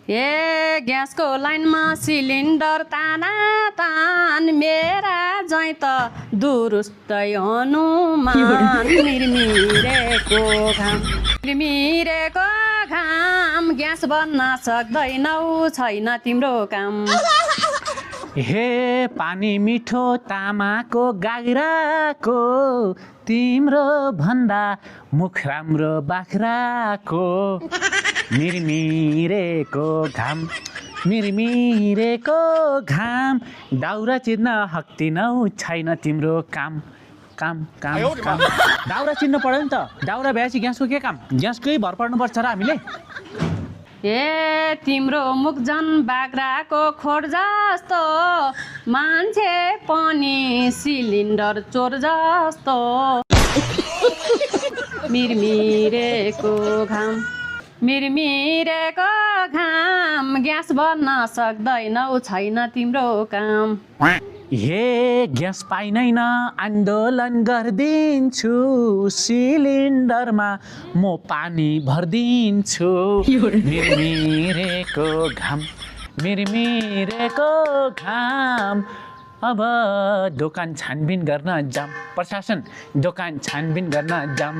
ए ग्यासको लाइनमा सिलिन्डर तान मेरा जै त दुरुस्तै हनुमान मिरमिरेको घाम ग्यास बन्न सक्दैनौ छैन तिम्रो काम। हे पानी मिठो तामाको गाग्राको तिम्रो भन्दा मुख राम्रो बाख्राको मिरमिरेको घाम दाउरा चिर्न हक्दिनौ छैन तिम्रो काम। दाउरा चिर्न पर्यो नि त। दाउरा भएपछि ग्यासको के काम? ग्यासकै भर पर्नुपर्छ र हामीले। ए तिम्रो मुख झन् बाख्राको खोर जस्तो मान्छे पनि सिलिन्डर चोर जस्तो मिरमिरेको घाम ग्यास बन्न सक्दैनौ छैन तिम्रो काम। हे ग्यास पाइनैन आन्दोलन गरिदिन्छु सिलिन्डरमा म पानी भरिदिन्छु। मिरमिरेको घाम अब दोकान छानबिन गर्न जाम। प्रशासन दोकान छानबिन गर्न जाम।